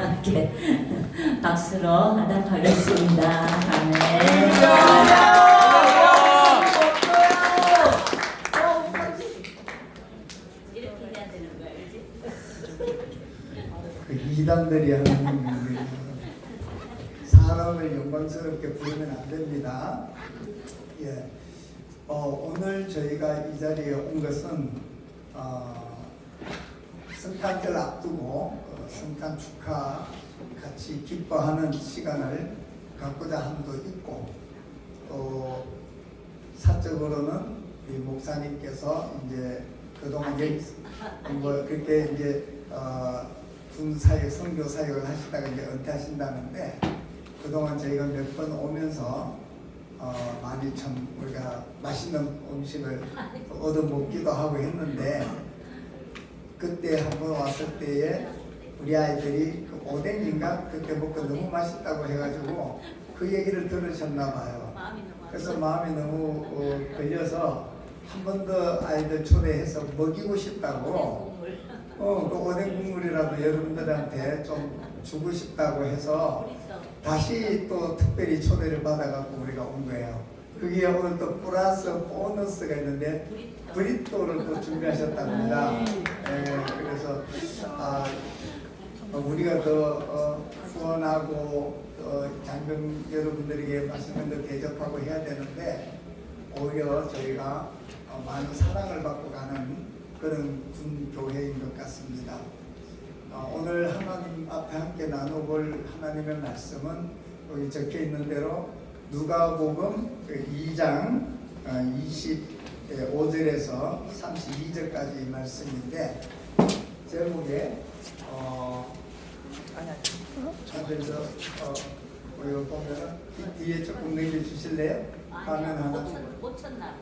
함께 박수로 아답하겠습니다. 아멘. 이렇게 해야 되는 거야, 그지? 이단들이 하는 일이에요. 사람을 영광스럽게 부르면 안 됩니다. 예. 오늘 저희가 이 자리에 온 것은 성탄절 앞두고 성탄 축하 같이 기뻐하는 시간을 갖고자 함도 있고, 또 사적으로는 우리 목사님께서 이제 그동안 그렇게 이제 군사역 선교 사역을 하시다가 이제 은퇴하신다는데, 그동안 저희가 몇 번 오면서 많이 참 우리가 맛있는 음식을 얻어 먹기도 하고 했는데, 그때 한번 왔을 때에 우리 아이들이 그 오뎅인가 그때 먹고 너무 맛있다고 해가지고 그 얘기를 들으셨나 봐요. 그래서 마음이 너무 걸려서 한 번 더 아이들 초대해서 먹이고 싶다고, 그 오뎅 국물이라도 여러분들한테 좀 주고 싶다고 해서 다시 또 특별히 초대를 받아갖고 우리가 온 거예요. 그게 오늘 또 플러스 보너스가 있는데 브리또를 또 준비하셨답니다. 그래서 우리가 더 후원하고 장병 여러분들에게 맛있는 걸 대접하고 해야 되는데, 오히려 저희가 많은 사랑을 받고 가는 그런 군교회인 것 같습니다. 오늘 하나님 앞에 함께 나눠볼 하나님의 말씀은 여기 적혀 있는 대로 누가복음 2장 25절에서 32절까지 말씀인데, 제목에 다들 이거 보면은 뒤에 조금 넘겨주실래요? 화면 하나. 못 쳤나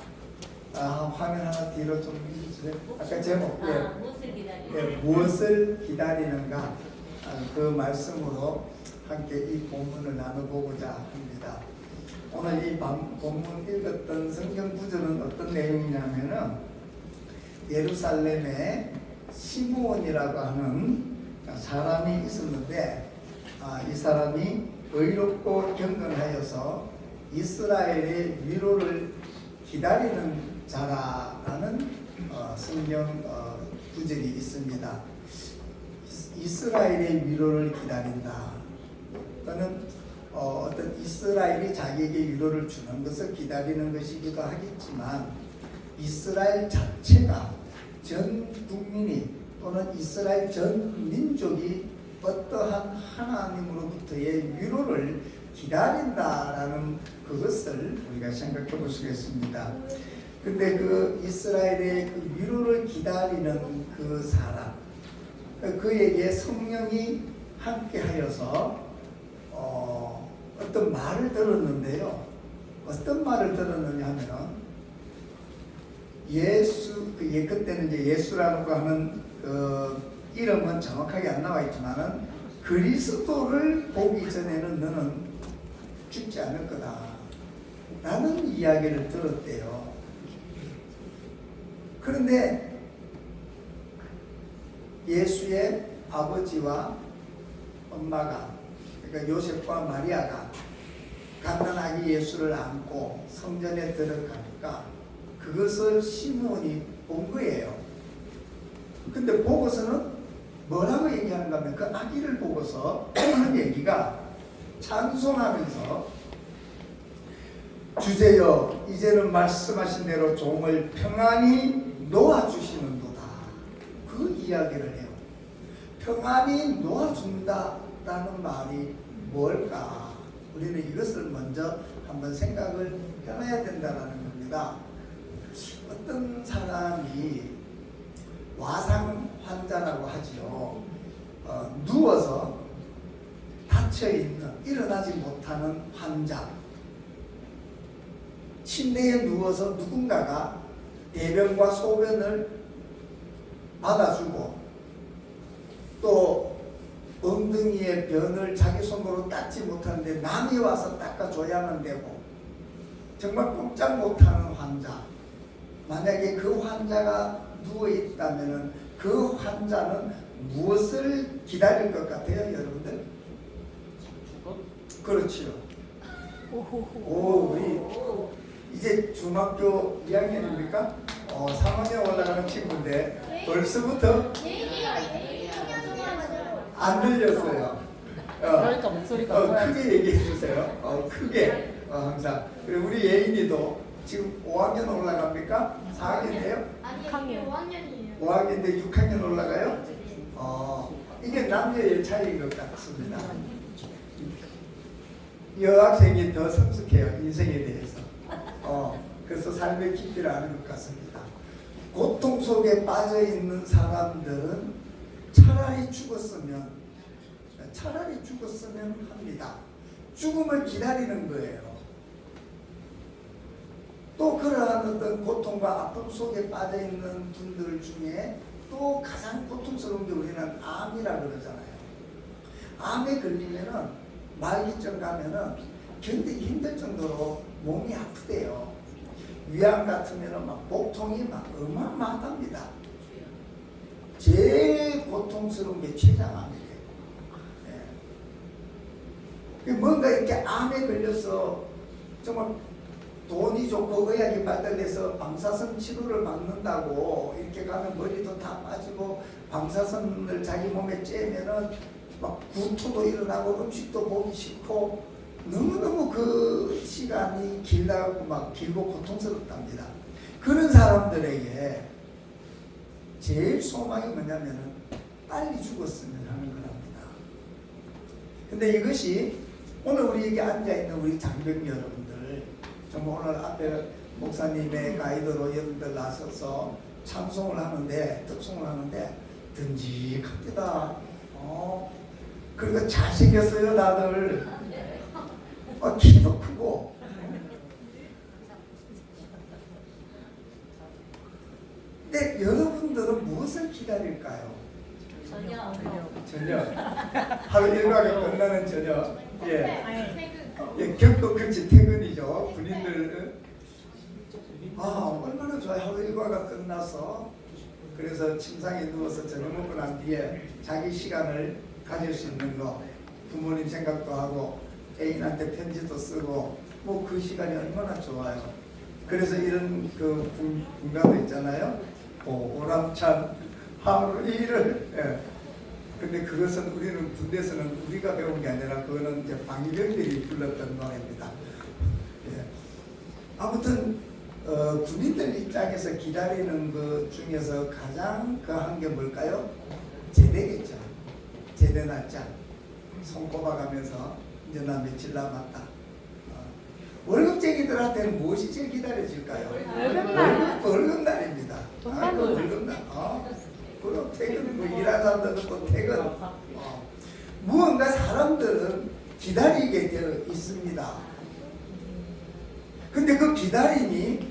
봐. 화면 하나 뒤로 좀 넘겨주세요. 아까 제목 무엇을 기다리는가? 무엇을 기다리는가? 그 말씀으로 함께 이 본문을 나눠보고자 합니다. 오늘 이 본문 읽었던 성경 구절은 어떤 내용이냐면은, 예루살렘에 시므온이라고 하는 사람이 있었는데, 이 사람이 의롭고 경건하여서 이스라엘의 위로를 기다리는 자라는 성경 구절이 있습니다. 이스라엘의 위로를 기다린다. 또는 어떤 이스라엘이 자기에게 위로를 주는 것을 기다리는 것이기도 하겠지만, 이스라엘 자체가 전 국민이 또는 이스라엘 전 민족이 어떠한 하나님으로부터의 위로를 기다린다라는 그것을 우리가 생각해 볼 수 있습니다. 근데 그 이스라엘의 그 위로를 기다리는 그 사람, 그에게 성령이 함께 하여서 어떤 말을 들었는데요. 어떤 말을 들었느냐 하면은, 그때는 이제 예수라고 하는 이름은 정확하게 안 나와 있지만은, 그리스도를 보기 전에는 너는 죽지 않을 거다 라는 이야기를 들었대요. 그런데 예수의 아버지와 엄마가, 그러니까 요셉과 마리아가 갓난 아기 예수를 안고 성전에 들어가니까 그것을 시므온이 본 거예요. 근데 보고서는 뭐라고 얘기하는가 하면, 그 아기를 보고서 하는 얘기가 찬송하면서, 주제여 이제는 말씀하신 대로 종을 평안히 놓아주시는도다, 그 이야기를 해요. 평안히 놓아준다라는 말이 뭘까? 우리는 이것을 먼저 한번 생각을 해봐야 된다는 겁니다. 어떤 사람이 와상 환자라고 하지요. 누워서 닫혀있는, 일어나지 못하는 환자, 침대에 누워서 누군가가 대변과 소변을 받아주고, 또 엉덩이의 변을 자기 손으로 닦지 못하는데 남이 와서 닦아줘야만 되고, 정말 꼼짝 못하는 환자, 만약에 그 환자가 누워있다면 그 환자는 무엇을 기다릴 것 같아요, 여러분들? 그렇지요. 오, 우리 이제 중학교 2학년입니까? 3학년 올라가는 친구인데 벌써부터 안 들렸어요. 그러니까 목소리가 크게 얘기해 주세요. 크게 항상. 그리고 우리 예인이도 지금 5학년 올라갑니까? 4학년이에요? 아니요, 5학년이에요. 5학년인데 6학년 올라가요? 이게 남녀의 차이인 것 같습니다. 여학생이 더 성숙해요, 인생에 대해서. 그래서 삶의 깊이를 아는 것 같습니다. 고통 속에 빠져 있는 사람들은 차라리 죽었으면 합니다. 죽음을 기다리는 거예요. 또 그러한 어떤 고통과 아픔 속에 빠져 있는 분들 중에 또 가장 고통스러운 게 우리는 암이라 그러잖아요. 암에 걸리면은 말기점 가면은 견디기 힘들 정도로 몸이 아프대요. 위암 같으면은 막 복통이 막 어마어마하답니다. 제일 고통스러운 게 췌장암이래요. 뭔가 이렇게 암에 걸려서 정말 돈이 좋고 의학이 발달해서 방사선 치료를 받는다고 이렇게 가면 머리도 다 빠지고 방사선을 자기 몸에 쬐면은 막 구토도 일어나고 음식도 보기 싫고 너무너무 그 시간이 길다고 막 길고 고통스럽답니다. 그런 사람들에게 제일 소망이 뭐냐면은 빨리 죽었으면 하는 거랍니다. 근데 이것이 오늘 우리에게 앉아있는 우리 장병 여러분들, 정말 오늘 앞에 목사님의 가이드로 여러분들 나서서 찬송을 하는데, 덕송을 하는데 듬직합니다. 그리고 잘생겼어요 다들. 키도 크고. 근데 여러분들은 무엇을 기다릴까요? 저녁. 하루 일과가 끝나는 저녁. 격도 그렇지, 퇴근이죠. 군인들. 얼마나 좋아요. 하루 일과가 끝나서 그래서 침상에 누워서 저녁 먹고 난 뒤에 자기 시간을 가질 수 있는 거, 부모님 생각도 하고 애인한테 편지도 쓰고 뭐 그 시간이 얼마나 좋아요. 그래서 이런 그 분가도 있잖아요. 보람찬 하루 일을. 근데 그것은 우리는 군대에서는 우리가 배운 게 아니라 그거는 이제 방위병들이 불렀던 노래입니다. 아무튼 군인들 입장에서 기다리는 것 중에서 가장 한 게 뭘까요? 제대겠죠. 제대 날짜. 손꼽아가면서 이제 나 며칠 남았다. 월급쟁이들한테는 무엇이 제일 기다려질까요? 월급날입니다. 월급날. 그럼 퇴근, 일하는 사람들은 또 퇴근. 무언가 사람들은 기다리게 되어 있습니다. 근데 그 기다림이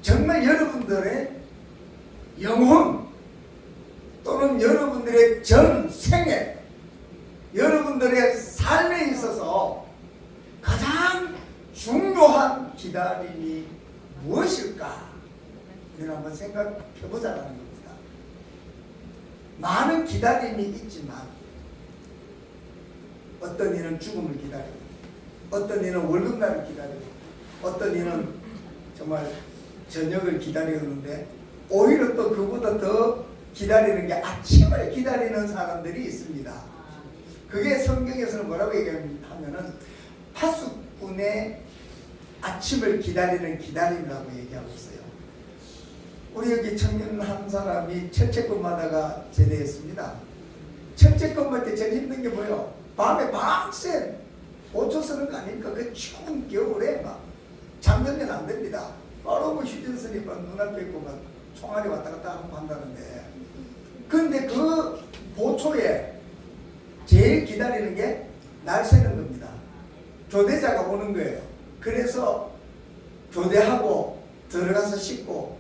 정말 여러분들의 영혼 또는 여러분들의 전생에 여러분들의 삶에 있어서 가장 중요한 기다림이 무엇일까? 우리는 한번 생각해보자는 겁니다. 많은 기다림이 있지만 어떤 이는 죽음을 기다리고 어떤 이는 월급날을 기다리고 어떤 이는 정말 저녁을 기다리는데 오히려 또 그보다 더 기다리는 게 아침을 기다리는 사람들이 있습니다. 그게 성경에서는 뭐라고 얘기하면은 파수꾼의 아침을 기다리는 기다림이라고 얘기하고 있어요. 우리 여기 청년 한 사람이 철책근무하다가 제대했습니다. 철책근무할 때 제일 힘든 게 뭐예요? 밤에 밤새 옷 쓰는 거 아닙니까? 그 추운 겨울에 막 잠들면 안 됩니다. 바로 뭐 휴전선이 막 눈앞에 있고 막 총알이 왔다 갔다 하고 한다는데, 그런데 그 보초에 제일 기다리는 게 날 새는 겁니다. 교대자가 오는 거예요. 그래서 교대하고 들어가서 씻고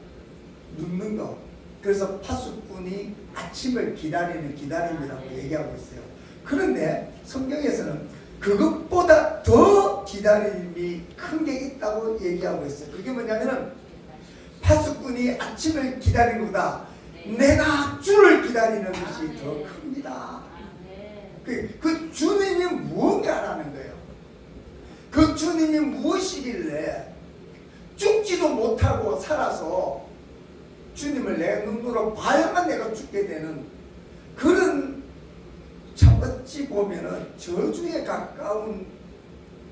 눕는 거. 그래서 파수꾼이 아침을 기다리는 기다림이라고 얘기하고 있어요. 그런데 성경에서는 그것보다 더 기다림이 큰 게 있다고 얘기하고 있어요. 그게 뭐냐면은 파수꾼이 아침을 기다리는 것보다 내가 주를 기다리는 것이 더 큽니다. 그 주님이 주님이 무언가라는 거예요. 그 주님이 무엇이길래 죽지도 못하고 살아서 주님을 내 눈으로 봐야만 내가 죽게 되는 그런, 참 어찌 보면은 저주에 가까운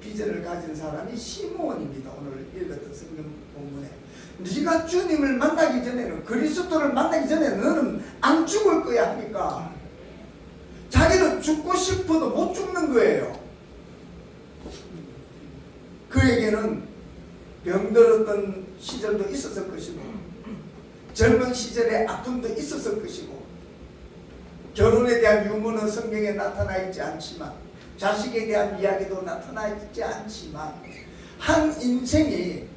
비전을 가진 사람이 시므온입니다. 오늘 읽었던 성경 본문에 네가 주님을 만나기 전에는, 그리스도를 만나기 전에 너는 안 죽을 거야 하니까 자기는 죽고 싶어도 못 죽는 거예요. 그에게는 병들었던 시절도 있었을 것이고 젊은 시절에 아픔도 있었을 것이고 결혼에 대한 유머는 성경에 나타나 있지 않지만 자식에 대한 이야기도 나타나 있지 않지만 한 인생이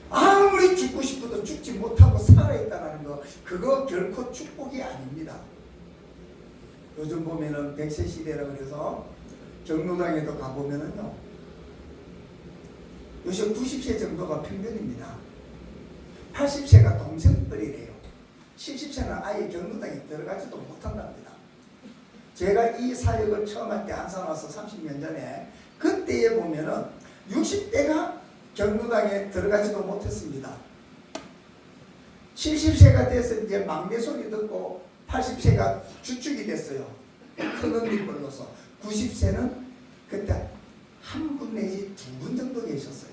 아무리 죽고 싶어도 죽지 못하고 살아있다는 거, 그거 결코 축복이 아닙니다. 요즘 보면은 100세 시대라 그래서 경로당에도 가보면은요, 요새 90세 정도가 평균입니다. 80세가 동생뻘이래요. 70세는 아예 경로당에 들어가지도 못한답니다. 제가 이 사역을 처음 할 때 안산 와서 30년 전에, 그때에 보면은 60대가 경로당에 들어가지도 못했습니다. 70세가 돼서 이제 막내 소리 듣고 80세가 주축이 됐어요. 큰 언니뻘로서. 90세는 그때 한 분 내지 두 분 정도 계셨어요.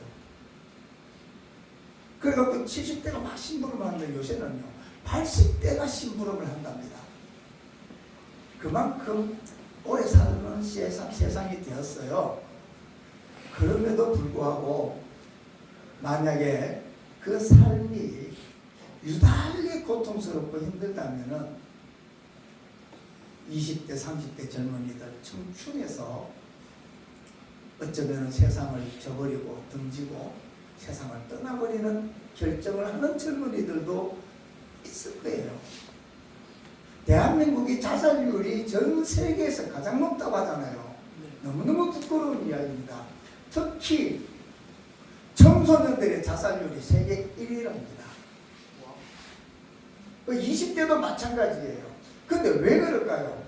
그래갖고 70대가 막 심부름을 하는데 요새는요 80대가 심부름을 한답니다. 그만큼 오래 사는 세상이 되었어요. 그럼에도 불구하고 만약에 그 삶이 유달리 고통스럽고 힘들다면은 20대 30대 젊은이들 청춘에서 어쩌면 세상을 저버리고 등지고 세상을 떠나버리는 결정을 하는 젊은이들도 있을 거예요. 대한민국이 자살률이 전 세계에서 가장 높다고 하잖아요. 너무너무 부끄러운 이야기입니다. 특히 청소년들의 자살률이 세계 1위랍니다. 20대도 마찬가지예요. 근데 왜 그럴까요?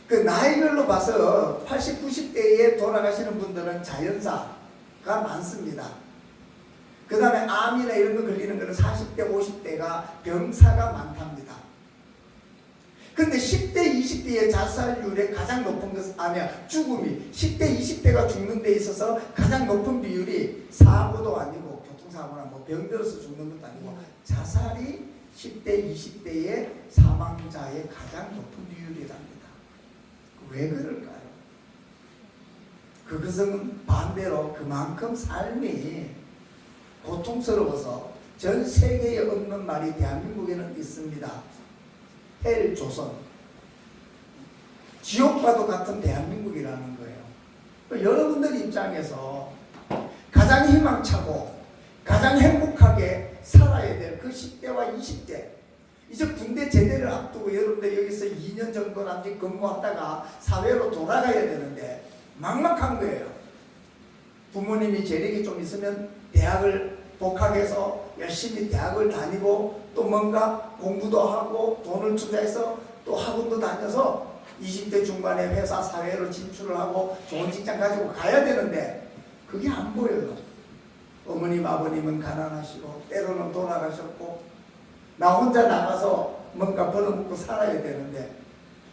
그 나이별로 봐서 80, 90대에 돌아가시는 분들은 자연사가 많습니다. 그 다음에 암이나 이런 거 걸리는 거는 40대, 50대가 병사가 많답니다. 근데 10대, 20대의 자살률이 가장 높은 것은 죽음이 10대, 20대가 죽는 데 있어서 가장 높은 비율이 사고도 아니고 교통사고나 뭐 병들어서 죽는 것도 아니고 자살이 10대, 20대의 사망자의 가장 높은 비율이랍니다. 왜 그럴까요? 그것은 반대로 그만큼 삶이 고통스러워서 전 세계에 없는 말이 대한민국에는 있습니다. 헬 조선, 지옥과도 같은 대한민국이라는 거예요. 여러분들 입장에서 가장 희망차고 가장 행복하게 살아야 될 그 10대와 20대, 이제 군대 제대를 앞두고 여러분들 여기서 2년 정도 남짓 근무하다가 사회로 돌아가야 되는데 막막한 거예요. 부모님이 재력이 좀 있으면 대학을 복학해서 열심히 대학을 다니고 또 뭔가 공부도 하고 돈을 투자해서 또 학원도 다녀서 20대 중반에 회사 사회로 진출을 하고 좋은 직장 가지고 가야 되는데 그게 안 보여요. 어머님 아버님은 가난하시고 때로는 돌아가셨고 나 혼자 나가서 뭔가 벌어먹고 살아야 되는데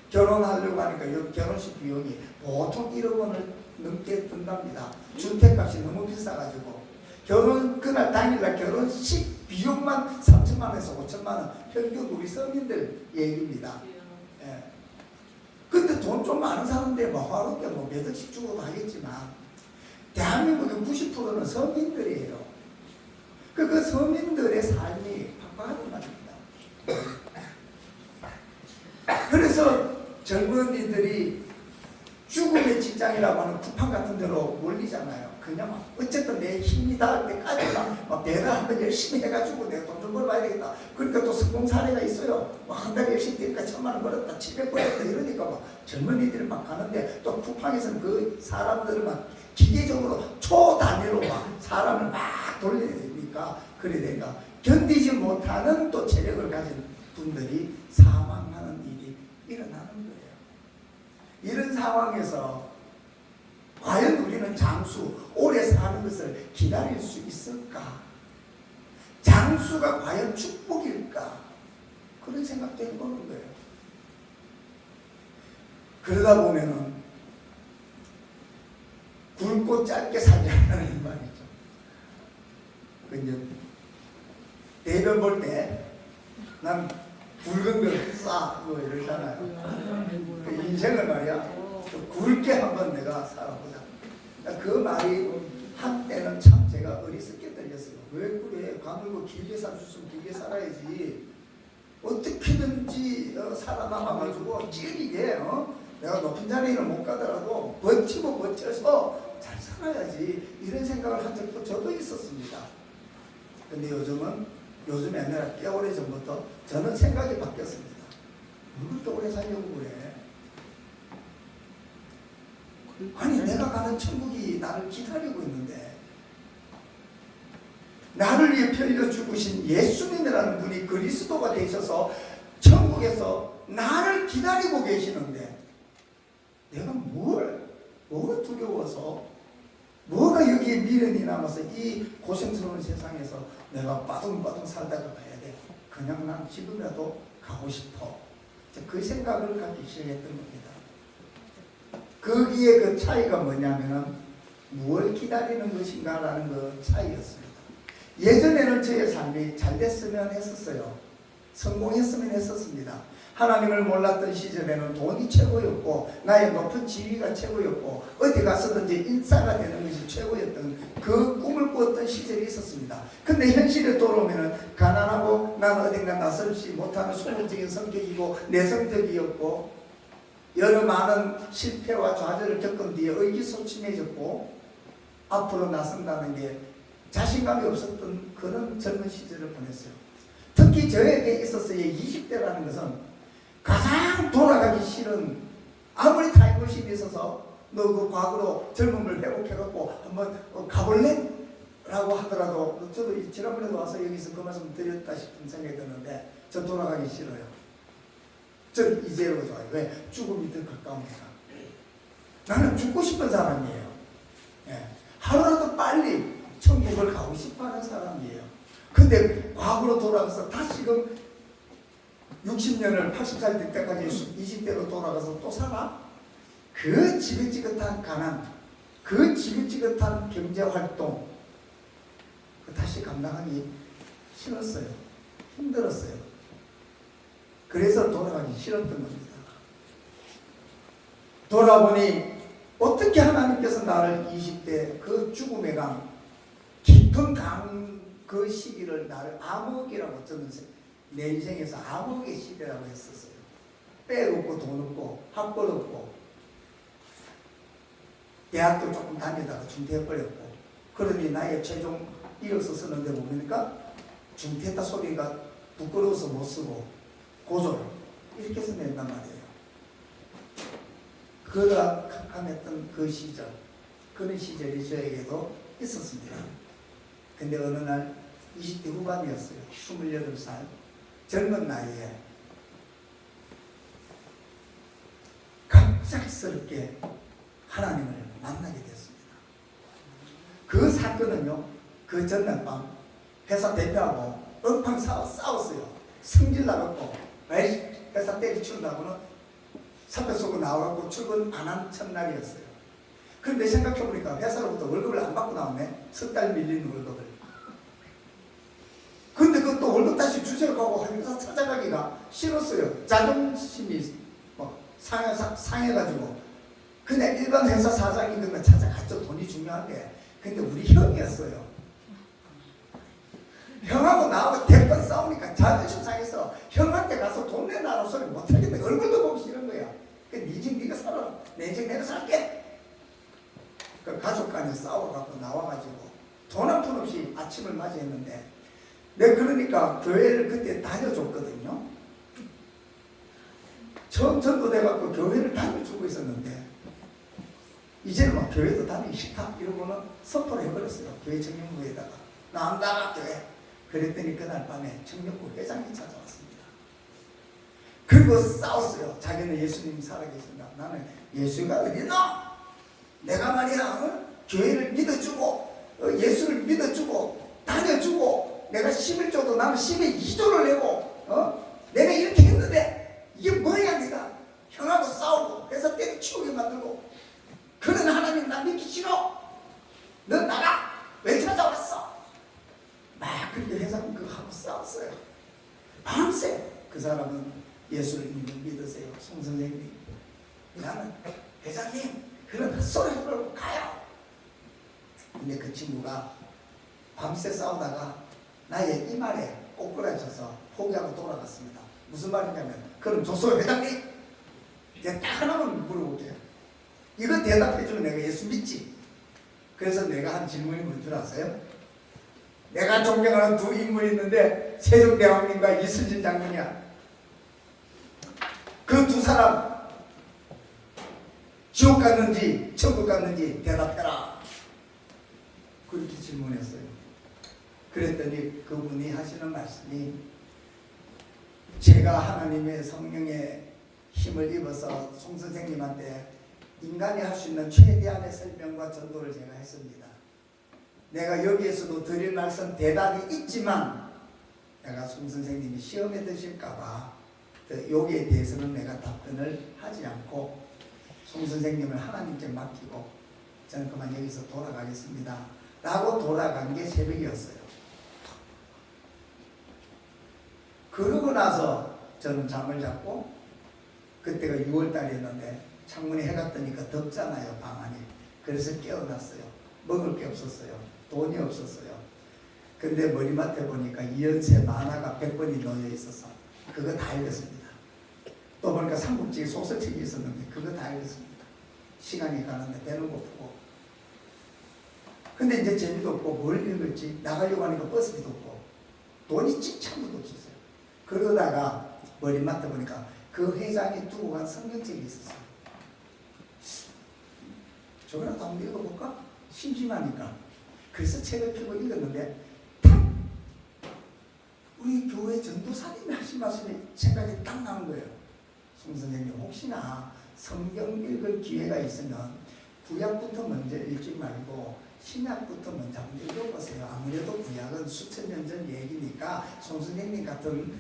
결혼하려고 하니까 결혼식 비용이 보통 1억 원을 넘게 든답니다. 주택값이 너무 비싸가지고 결혼 그날 당일날 결혼식 비용만 3천만 원에서 5천만 원, 평균 우리 서민들 얘기입니다. 예. 근데 돈 좀 많은 사람들 뭐 화롭게 뭐 몇 억씩 주고도 하겠지만 대한민국의 90%는 서민들이에요. 그 서민들의 삶이 팍팍하단 말입니다. 그래서 젊은이들이 죽음의 직장이라고 하는 쿠팡 같은 데로 몰리잖아요. 그냥 어쨌든 내 힘이 닿을 때까지만 내가 한번 열심히 해가지고 내가 돈 좀 벌어봐야 되겠다. 그러니까 또 성공 사례가 있어요. 한 달에 열심히 되니까 1,000만 원 벌었다, 700 벌었다 이러니까 막 젊은이들이 막 가는데 또 쿠팡에서는 그 사람들을 막 기계적으로 초단위로 막 사람을 막 돌리니까 그래 내가 견디지 못하는 또 체력을 가진 분들이 사망하는 일이 일어나는 거예요. 이런 상황에서 장수, 오래 사는 것을 기다릴 수 있을까? 장수가 과연 축복일까? 그런 생각도 해보는 거예요. 그러다 보면은 굵고 짧게 살자는 말이죠. 그 이제 대변 볼 때 난 굵은 걸 싸, 뭐 이러잖아요. 그 인생을 말이야 좀 굵게 한번 내가 살아보자. 그 말이 한때는 참 제가 어리석게 들렸어요. 왜 그래? 가물고 길게 살 수 있으면 길게 살아야지. 어떻게든지 살아남아가지고 찌리게 내가 높은 자리를 못 가더라도 버티고 버텨서 잘 살아야지. 이런 생각을 한 적도 저도 있었습니다. 근데 요즘에 아니라 꽤 오래 전부터 저는 생각이 바뀌었습니다. 누굴 또 오래 살려고 그래? 아니 내가 가는 천국이 나를 기다리고 있는데 나를 위해 편려 죽으신 예수님이라는 분이 그리스도가 되셔서 천국에서 나를 기다리고 계시는데 내가 뭐가 두려워서 뭐가 여기에 미련이 남아서 이 고생스러운 세상에서 내가 빠둥빠둥 살다가 가야 돼. 그냥 난 지금이라도 가고 싶어. 그 생각을 갖기 시작했던 겁니다. 거기에 그 차이가 뭐냐면은 무엇을 기다리는 것인가라는 그 차이였습니다. 예전에는 저의 삶이 잘 됐으면 했었어요. 성공했으면 했었습니다. 하나님을 몰랐던 시절에는 돈이 최고였고 나의 높은 지위가 최고였고 어디 가서든지 인싸가 되는 것이 최고였던 그 꿈을 꾸었던 시절이 있었습니다. 근데 현실에 돌아오면 가난하고 나는 어딘가 나설지 못하는 소극적인 성격이고 내성적이었고 여러 많은 실패와 좌절을 겪은 뒤에 의기소침해졌고 앞으로 나선다는 게 자신감이 없었던 그런 젊은 시절을 보냈어요. 특히 저에게 있어서의 20대라는 것은 가장 돌아가기 싫은, 아무리 타임머신이 있어서 너 그 과거로 젊음을 회복해갖고 한번 가볼래? 라고 하더라도 저도 지난번에도 와서 여기서 그 말씀 드렸다 싶은 생각이 드는데 저 돌아가기 싫어요. 전 이제로 좋아요. 왜? 죽음이 더 가까우니까. 나는 죽고 싶은 사람이에요. 예. 하루라도 빨리 천국을 가고 싶어하는 사람이에요. 근데 과거로 돌아가서 다시금 60년을 80살 될 때까지 20대로 돌아가서 또 살아? 그 지긋지긋한 가난, 그 지긋지긋한 경제활동 다시 감당하기 싫었어요. 힘들었어요. 그래서 돌아가기 싫었던 겁니다. 돌아보니 어떻게 하나님께서 나를 20대 그 죽음의 강, 깊은 강 그 시기를 나를 암흑이라고 저는 내 인생에서 암흑의 시대라고 했었어요. 때 없고 돈 없고 학벌 없고 대학도 조금 다니다가 중퇴해버렸고 그러니 나의 최종 이력서 쓰는데 보니까 중퇴했다 소리가 부끄러워서 못 쓰고 고졸 이렇게 해서 낸단 말이에요. 그가 캄캄했던 그 시절, 그런 시절이 저에게도 있었습니다. 근데 어느 날 20대 후반이었어요. 28살 젊은 나이에 갑작스럽게 하나님을 만나게 됐습니다. 그 사건은요, 그 전날 밤 회사 대표하고 엉팡 싸웠어요. 성질 나갖고 회사 때려치운다고는 사표 쓰고 나와갖고 출근 안 한 첫날이었어요. 그런데 생각해보니까 회사로부터 월급을 안 받고 나왔네. 석 달 밀린 월급을. 근데 그것도 월급 다시 주세요 하고 회사 찾아가기가 싫었어요. 자존심이 상해가지고 그냥 일반 회사 사장인 것만 찾아갔죠. 돈이 중요한데. 근데 우리 형이었어요. 형하고 나하고 대판 싸우니까 자존심 상해서 형한테 가서 돈 내놔라 소리 못하겠네. 얼굴도 보기 싫은 거야. 네 인생 네가 살아. 내 인생 내가 살게. 그 가족 간에 싸워갖고 나와가지고 돈 한 푼 없이 아침을 맞이했는데 내가 그러니까 교회를 그때 다녀줬거든요. 처음 전도돼갖고 교회를 다녀주고 있었는데 이제는 막 교회도 다니기 싫다 이러고는 선포를 해버렸어요. 교회 청년부에다가 나 안 나가 교회. 그랬더니 그날 밤에 청년부 회장이 찾아왔습니다. 그리고 싸웠어요. 자기는 예수님이 살아계신다. 나는 예수가 어디 있나? 내가 말이야 교회를 믿어주고 예수를 믿어주고 다녀주고 내가 11조도 나는 12조를 내고 내가 이렇게 했는데 이게 뭐야 내가 형하고 싸우고 해서 때려치우게 만들고 그런 하나님 나 믿기 싫어. 너 나가. 왜 찾아왔어? 막 그렇게 회장 그거 하고 싸웠어요. 밤새 그 사람은 예수를 믿으세요. 송 선생님 나는 회장님 그런 헛소리 하고 가요. 근데 그 친구가 밤새 싸우다가 나의 이말에 꼬꾸라져서 포기하고 돌아갔습니다. 무슨 말이냐면 그럼 조소 회장님 내가 딱 하나만 물어볼게요. 이거 대답해주면 내가 예수 믿지? 그래서 내가 한 질문이 뭔 줄 아세요? 내가 존경하는 두 인물이 있는데 세종대왕님과 이순신 장군이야. 그 두 사람 지옥 갔는지 천국 갔는지 대답해라. 그렇게 질문했어요. 그랬더니 그분이 하시는 말씀이 제가 하나님의 성령의 힘을 입어서 송 선생님한테 인간이 할 수 있는 최대한의 설명과 전도를 제가 했습니다. 내가 여기에서도 드릴 말씀 대답이 있지만 내가 송 선생님이 시험에 드실까봐 여기에 대해서는 내가 답변을 하지 않고 송 선생님을 하나님께 맡기고 저는 그만 여기서 돌아가겠습니다 라고 돌아간 게 새벽이었어요. 그러고 나서 저는 잠을 잤고 그때가 6월달이었는데 창문에 해가 뜨니까 덥잖아요. 방 안이. 그래서 깨어났어요. 먹을 게 없었어요. 돈이 없었어요. 근데 머리맡에 보니까 이연세 만화가 100권이 놓여 있어서 그거 다 읽었습니다. 또 보니까 삼국지 소설책이 있었는데 그거 다 읽었습니다. 시간이 가는데 배는 고프고. 근데 이제 재미도 없고 뭘 읽을지 나가려고 하니까 버스비도 없고 돈이 ጭ창도 없었어요. 그러다가 머리맡에 보니까 그 회장이 두고 간 성경책이 있었어요. 저거라도 한번 읽어볼까? 심심하니까. 그래서 책을 펴고 읽었는데 탁! 우리 교회 전도사님이 하신 말씀이 생각이 딱 나는 거예요. 송 선생님 혹시나 성경 읽을 기회가 있으면 구약부터 먼저 읽지 말고 신약부터 먼저 한번 읽어보세요. 아무래도 구약은 수천 년 전 얘기니까 송 선생님 같은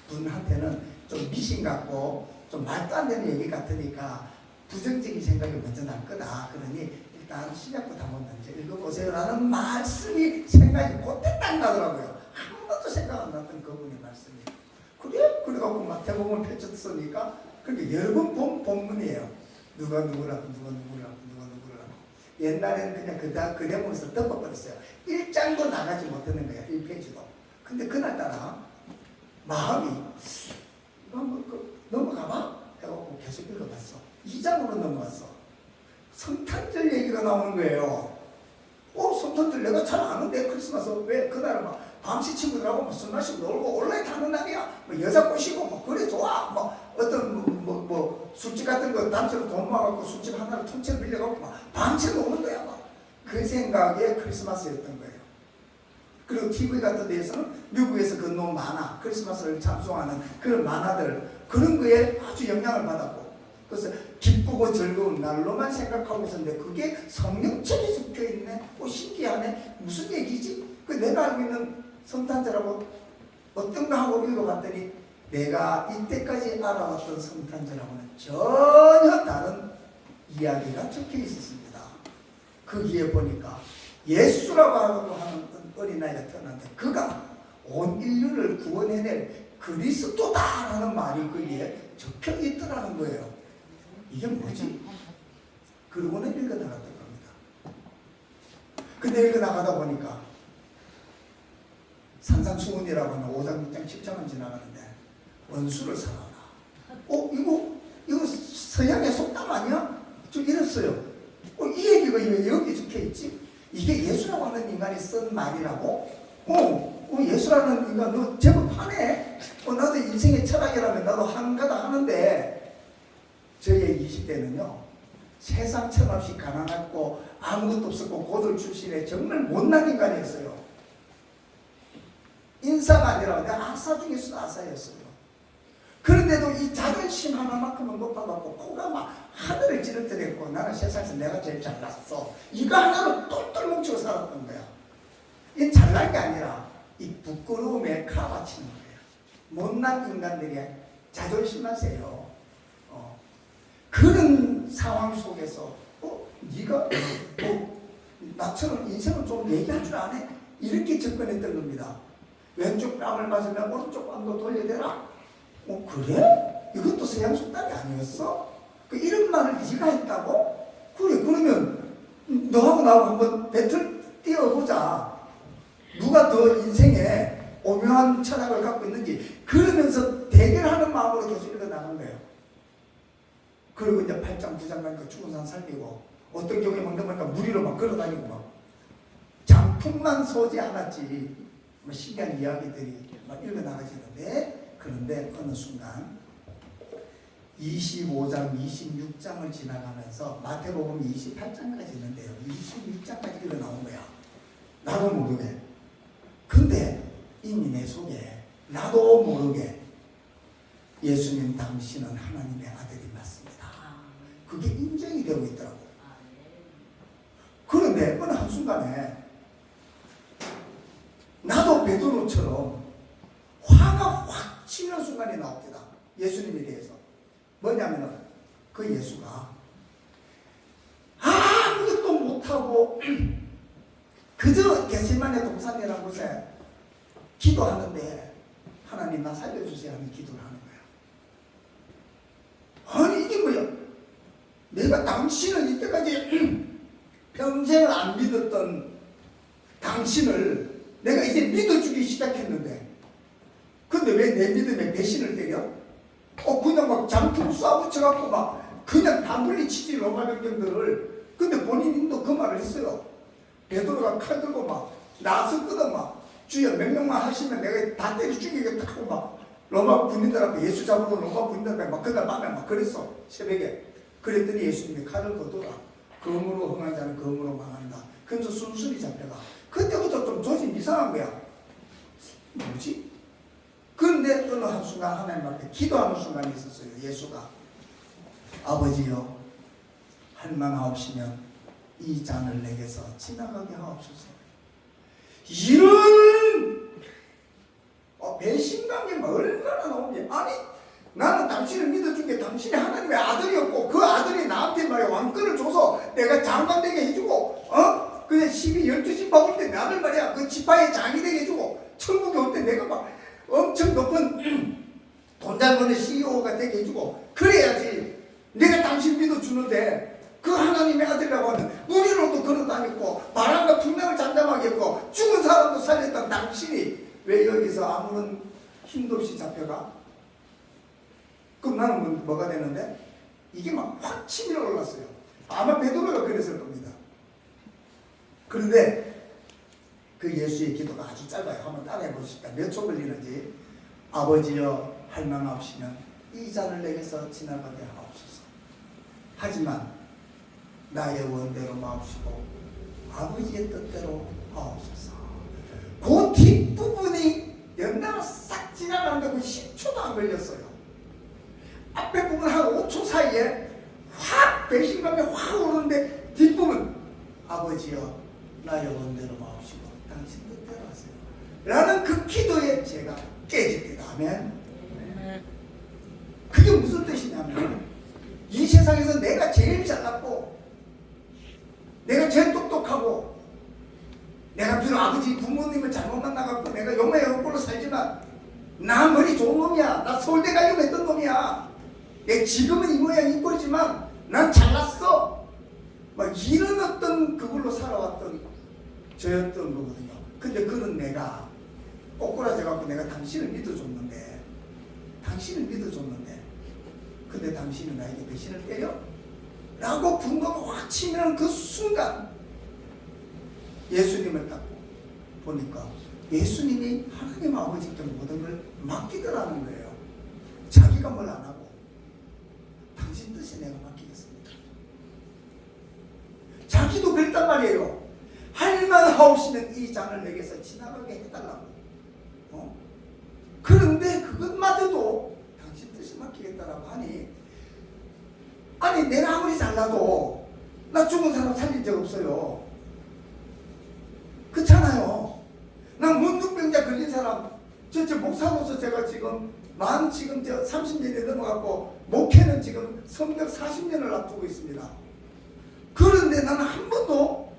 분한테는 좀 미신 같고 좀 말도 안 되는 얘기 같으니까 부정적인 생각이 먼저 날 거다. 그러니 일단 신약부터 한번 먼저 읽어보세요 라는 말씀이 생각이 그때 딱 나더라고요. 한 번도 생각 안 났던 그분의 말씀이. 그래갖고 막 대본을 펼쳤으니까 그렇게 여러 번 본 본문이에요. 누가 누구라고 누가 누구라고 누가 누구라고. 옛날에는 그냥 그 대본에서 덮어버렸어요. 1장도 나가지 못하는 거예요. 1페이지도. 근데 그날따라 마음이 한번 넘어가봐? 해갖고 계속 읽어봤어. 2장으로 넘어갔어. 성탄절 얘기가 나오는 거예요. 성탄절 내가 잘 아는데 크리스마스 왜 그날은 막 밤새 친구들하고 술 마시고 놀고 온라인 타는 날이야. 뭐 여자 꼬시고 뭐 그래 좋아. 뭐 어떤 뭐 술집 같은 거 단체로 돈 모아갖고 술집 하나를 통째로 빌려갖고 막 밤새 노는 거야. 막. 그 생각에 크리스마스였던 거예요. 그리고 TV 같은 데에서는 미국에서 그 너무 많아. 크리스마스를 찬송하는 그런 만화들 그런 거에 아주 영향을 받았고 그래서 기쁘고 즐거운 날로만 생각하고 있었는데 그게 성령책에 적혀있네. 신기하네. 무슨 얘기지? 그 내가 알고 있는 성탄절하고 어떤 거 하고 읽어봤더니 내가 이때까지 알아왔던 성탄절하고는 전혀 다른 이야기가 적혀 있었습니다. 거기에 보니까 예수라고 하는 어린아이가 태어났는데 그가 온 인류를 구원해낼 그리스도다라는 말이 거기에 적혀 있더라는 거예요. 이게 뭐지? 그러고는 읽어나갔던 겁니다. 근데 읽어나가다 보니까 산상수훈이라고 하는 5장, 6장, 7장은 지나가는데 원수를 사랑하라. 이거 서양의 속담 아니야? 좀 이랬어요. 이 얘기가 왜 여기 적혀있지? 이게 예수라고 하는 인간이 쓴 말이라고? 예수라는 인간 너 제법 하네. 나도 인생의 철학이라면 나도 한가다 하는데 저의 20대는요 세상 철없이 가난했고 아무것도 없었고 고졸 출신의 정말 못난 인간이었어요. 인사가 아니라 내가 아사 중에서도 아사였어요. 그런데도 이 자존심 하나만큼은 높아갖고 코가 막 하늘을 찌르더랬고 나는 세상에서 내가 제일 잘났어. 이거 하나로 똘똘 뭉치고 살았던 거야. 이 잘난 게 아니라 이 부끄러움에 가바치는 거예요. 못난 인간들의 자존심만 세요. 그런 상황 속에서 네가 나처럼 인생을 좀 얘기할 줄 아네? 이렇게 접근했던 겁니다. 왼쪽 뺨을 맞으면 오른쪽 뺨도 돌려대라? 그래? 이것도 서양 속담이 아니었어? 이런 말을 네가 했다고? 그래, 그러면 너하고 나하고 한번 배틀 뛰어보자. 누가 더 인생에 오묘한 철학을 갖고 있는지 그러면서 대결하는 마음으로 계속 일어나는 거예요. 그리고 이제 8장 9장 가니까 죽은 산 살리고 어떤 경우에 막 보니까 무리로 막 걸어다니고 막 장풍만 소지하놨지 뭐 신기한 이야기들이 막 일어나가지는데 그런데 어느 순간 25장 26장을 지나가면서 마태복음 28장까지 있는데요. 26장까지 일어나온 거야. 나도 모르게. 근데 이미 내 속에 나도 모르게 예수님 당신은 하나님의 아들이 맞습니다. 그게 인정이 되고 있더라고. 그런데 어느 한순간에 나도 베드로처럼 화가 확 치는 순간이 나옵니다. 예수님에 대해서. 뭐냐면은 그 예수가 아무것도 못하고 그저 겟세마네 동산이라는 곳에 기도하는데 하나님 나 살려주세요 하는 기도를 하는 거야. 아니 이게 뭐야? 내가 당신을 이때까지 평생을 안 믿었던 당신을 내가 이제 믿어주기 시작했는데 근데 왜 내 믿음에 배신을 때려? 그냥 막 장풍 쏴붙여갖고 막 그냥 다 물리치지 로마 병정들을. 근데 본인도 그 말을 했어요. 베드로가 칼 들고 막 나섰거든. 막 주여 명령만 하시면 내가 다 때려 죽이겠다 하고 막 로마 군인들 앞에 예수 잡으러 로마 군인들 앞에 막 그날 밤에 막 그랬어. 새벽에. 그랬더니 예수님이 칼을 거둬라. 검으로 흥한 자는 검으로 망한다. 그래서 순순히 잡혀가. 그때부터 좀 조짐 이상한 거야. 뭐지? 그런데 어느 한순간 하나님 앞에 기도하는 순간이 있었어요. 예수가 아버지여 할만하옵시면 이 잔을 내게서 지나가게 하옵소서. 이런 배신감이 얼마나 나오니? 아니 나는 당신을 믿어준 게 당신이 하나님의 아들이었고 그 아들이 나한테 말이야 왕권을 줘서 내가 장관 되게 해주고 그냥 12집 올 때 나를 말이야 그 지파의 장이 되게 해주고 천국에 올 때 내가 막 엄청 높은 돈 잘 버는 CEO가 되게 해주고 그래야지 내가 당신 믿어주는데 그 하나님의 아들이라고 하면 무리로도 걸어다녔고 바람과 풍랑을 잠잠하게 했고 죽은 사람도 살렸던 당신이 왜 여기서 아무런 힘도 없이 잡혀가? 그럼 나는 뭐가 되는데? 이게 막 확 치밀어 올랐어요. 아마 베드로가 그랬을 겁니다. 그런데 그 예수의 기도가 아주 짧아요. 한번 따라해 보십시오. 몇 초 걸리는지. 아버지여 할만하옵시면 이 잔을 내게서 지나가게 하옵소서. 하지만 나의 원대로 마옵시고 아버지의 뜻대로 하옵소서. 그 뒷부분이 연달아 싹 지나가는데 그 10초도 안 걸렸어요. 앞에 부분 한 5초 사이에 확 배신감이 확 오르는데 뒷부분 아버지여 나의 원대로 마옵시고 당신 뜻대로 하세요 라는 그 기도에 제가 깨집니다. 아멘. 그게 무슨 뜻이냐면 이 세상에서 내가 제일 잘났고 내가 제일 똑똑하고 내가 비록 아버지 부모님을 잘못 만나갖고 내가 용의 얼굴로 살지만 나 머리 좋은 놈이야. 나 서울대 가려고 했던 놈이야. 내 지금은 이 모양 이 꼴이지만 난 잘났어. 막 이런 어떤 그걸로 살아왔던 저였던 거거든요. 근데 그런 내가 꼬꾸라져갖고 내가 당신을 믿어줬는데 근데 당신은 나에게 배신을 때려? 라고 분노가 확 치면 그 순간 예수님을 딱 보니까 예수님이 하나님 아버지께 모든 걸 맡기더라는 거예요. 자기가 뭘 안 하고 당신 뜻에 내가 맡기겠습니다. 자기도 그랬단 말이에요. 할만하옵시면 이 잔을 내게서 지나가게 해달라고. 그런데 그것마저도 당신 뜻에 막히겠다라고 하니, 아니 내가 아무리 잘나도 나 죽은 사람 살린 적 없어요. 그렇잖아요. 난 문둥병자 걸린 사람, 저 목사로서 제가 지금 지금 30년이 넘어갔고 목회는 지금 성역 40년을 앞두고 있습니다. 그런데 나는 한 번도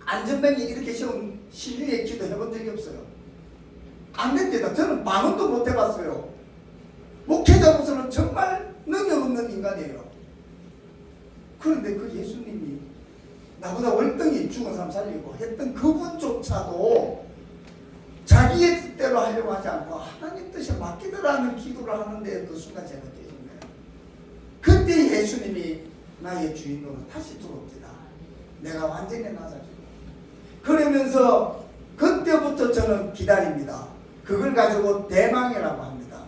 안전병이 이렇게 쉬운 신령의 기도 해본 적이 없어요. 안 됩니다. 저는 만원도 못 해봤어요. 목회자로서는 정말 능력 없는 인간이에요. 그런데 그 예수님이 나보다 월등히 죽은 사람 살리고 했던 그분조차도 자기의 뜻대로 하려고 하지 않고 하나님 뜻에 맡기더라는 기도를 하는데 그 순간 제가 깨진 거예요. 그때 예수님이 나의 주인으로 다시 들어옵니다. 내가 완전히 낮아지고. 그러면서 그때부터 저는 기다립니다. 그걸 가지고 대망이라고 합니다.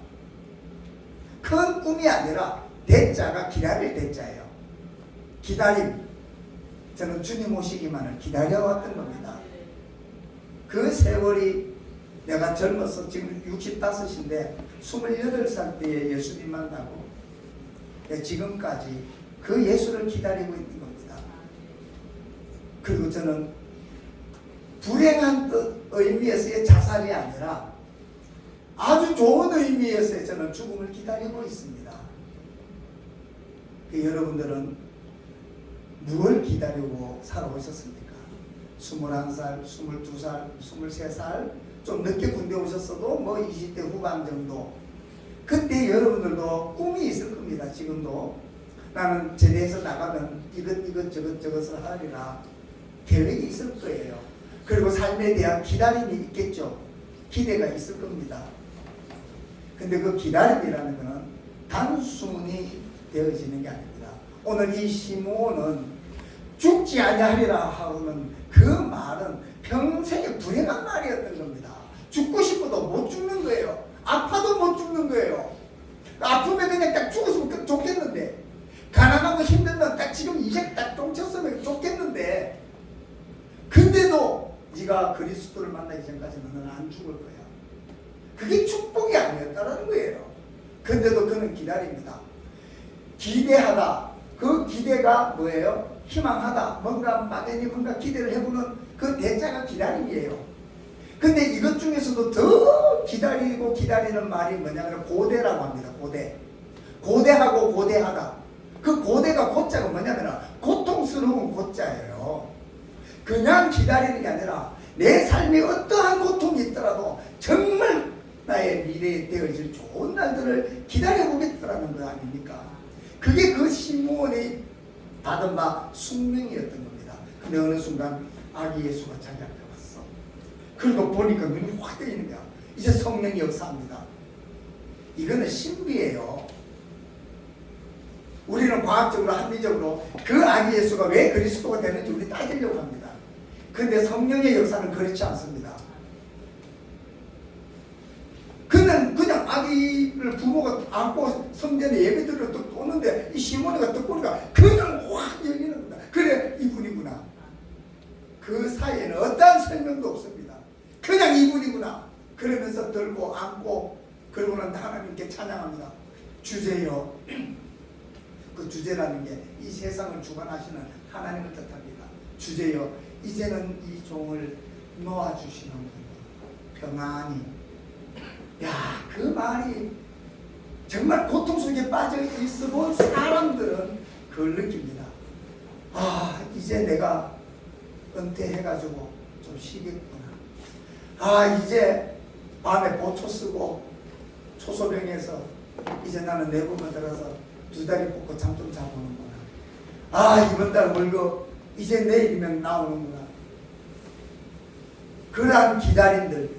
큰 꿈이 아니라 대자가 기다릴 대자예요. 기다림. 저는 주님 오시기만을 기다려왔던 겁니다. 그 세월이 내가 젊어서 지금 65인데 28살 때에 예수님 만나고 지금까지 그 예수를 기다리고 있는 겁니다. 그리고 저는 불행한 의미에서의 자살이 아니라 아주 좋은 의미에서의 저는 죽음을 기다리고 있습니다. 여러분들은 무엇을 기다리고 살아오셨습니까? 21살, 22살, 23살 좀 늦게 군대 오셨어도 뭐 20대 후반 정도, 그때 여러분들도 꿈이 있을 겁니다. 지금도 나는 제대해서 나가면 이것저것을 하리라 계획이 있을 거예요. 그리고 삶에 대한 기다림이 있겠죠. 기대가 있을 겁니다. 근데 그 기다림이라는 것은 단순히 되어지는 게 아닙니다. 오늘 이 시므온은 죽지 아니하리라 하고는 그 말은 평생에 불행한 말이었던 겁니다. 죽고 싶어도 못 죽는 거예요. 아파도 못 죽는 거예요. 아프면 그냥 딱 죽었으면 좋겠는데, 가난하고 힘들면 딱 지금 이제 딱 똥쳤으면 좋겠는데, 근데도 네가 그리스도를 만나기 전까지는 너는 안 죽을 거야. 그게 축복이 아니었다는 거예요. 근데도 그는 기다립니다. 기대하다. 그 기대가 뭐예요? 희망하다. 뭔가 막연히 뭔가 기대를 해보는 그 대자가 기다림이에요. 근데 이것 중에서도 더 기다리고 기다리는 말이 뭐냐면 고대라고 합니다. 고대. 고대하고 고대하다. 그 고대가 고자가 뭐냐면 고통스러운 고자예요. 그냥 기다리는 게 아니라 내 삶에 어떠한 고통이 있더라도 정말 나의 미래에 되어질 좋은 날들을 기다려보겠다라는 거 아닙니까? 그게 그 시므온이 받은 바 숙명이었던 겁니다. 근데 어느 순간 아기 예수가 자기 앞에 왔어. 그리고 보니까 눈이 확 뜨이는 거야. 이제 성령이 역사합니다. 이거는 신비예요. 우리는 과학적으로 합리적으로 그 아기 예수가 왜 그리스도가 되는지 우리 따지려고 합니다. 근데 성령의 역사는 그렇지 않습니다. 그냥 아기를 부모가 안고 성전에 예배드리러 또 오는데 이 시몬이가 또 보니까 그냥 확 열리는 겁니다. 그래 이분이구나. 그 사이에는 어떠한 설명도 없습니다. 그냥 이분이구나. 그러면서 들고 안고 그러고는 하나님께 찬양합니다. 주제요. 그 주제라는 게 이 세상을 주관하시는 하나님을 뜻합니다. 주제요. 이제는 이 종을 놓아주시는군요. 평안히. 야, 그 말이 정말 고통 속에 빠져 있어 본 사람들은 그걸 느낍니다. 아, 이제 내가 은퇴해가지고 좀 쉬겠구나. 아, 이제 밤에 보초 쓰고 초소병에서 이제 나는 내부만 들어서 두 다리 뻗고 잠 좀 자보는구나. 아, 이번 달 월급 이제 내일이면 나오는구나. 그러한 기다림들,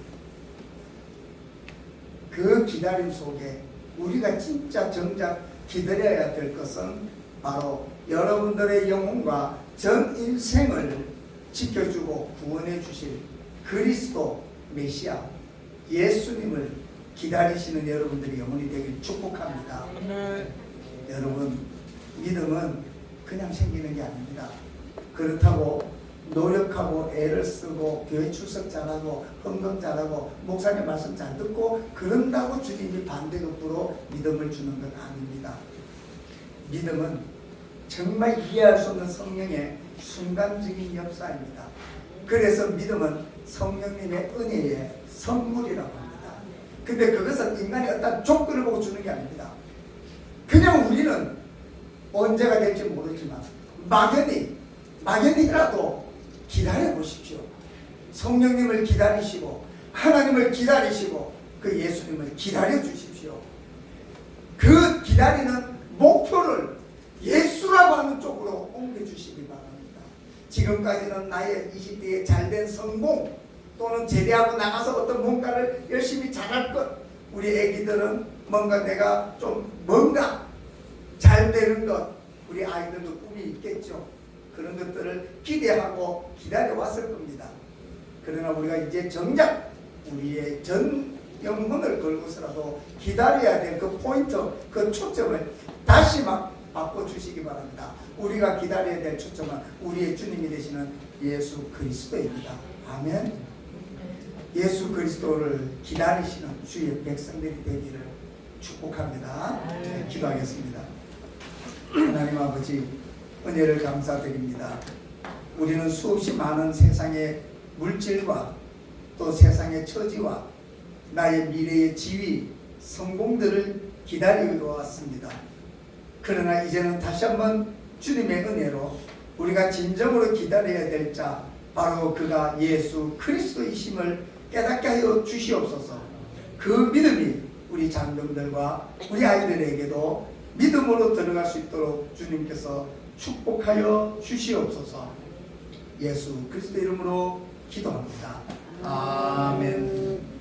그 기다림 속에 우리가 진짜 정작 기다려야 될 것은 바로 여러분들의 영혼과 전 인생을 지켜주고 구원해 주실 그리스도 메시아 예수님을 기다리시는 여러분들이 영혼이 되길 축복합니다. 여러분, 믿음은 그냥 생기는 게 아닙니다. 그렇다고 노력하고 애를 쓰고 교회 출석 잘하고 헌금 잘하고 목사님 말씀 잘 듣고 그런다고 주님이 반대급부로 믿음을 주는 건 아닙니다. 믿음은 정말 이해할 수 없는 성령의 순간적인 역사입니다. 그래서 믿음은 성령님의 은혜의 선물이라고 합니다. 근데 그것은 인간이 어떤 조건을 보고 주는 게 아닙니다. 그냥 우리는 언제가 될지 모르지만 막연히라도 기다려 보십시오. 성령님을 기다리시고 하나님을 기다리시고 그 예수님을 기다려 주십시오. 그 기다리는 목표를 예수라고 하는 쪽으로 옮겨주시기 바랍니다. 지금까지는 나의 20대의 잘된 성공 또는 제대하고 나가서 어떤 뭔가를 열심히 잘할 것, 우리 애기들은 뭔가 내가 좀 뭔가 잘 되는 것, 우리 아이들도 꿈이 있겠죠. 그런 것들을 기대하고 기다려왔을 겁니다. 그러나 우리가 이제 정작 우리의 전 영혼을 걸고서라도 기다려야 될 그 포인트, 그 초점을 다시 막 바꿔주시기 바랍니다. 우리가 기다려야 될 초점은 우리의 주님이 되시는 예수 그리스도입니다. 아멘. 예수 그리스도를 기다리시는 주의 백성들이 되기를 축복합니다. 네, 기도하겠습니다. 하나님 아버지, 은혜를 감사드립니다. 우리는 수없이 많은 세상의 물질과 또 세상의 처지와 나의 미래의 지위, 성공들을 기다리고 왔습니다. 그러나 이제는 다시 한번 주님의 은혜로 우리가 진정으로 기다려야 될 자, 바로 그가 예수 그리스도이심을 깨닫게 하여 주시옵소서. 그 믿음이 우리 장병들과 우리 아이들에게도 믿음으로 들어갈 수 있도록 주님께서 축복하여 주시옵소서. 예수 그리스도 이름으로 기도합니다. 아멘.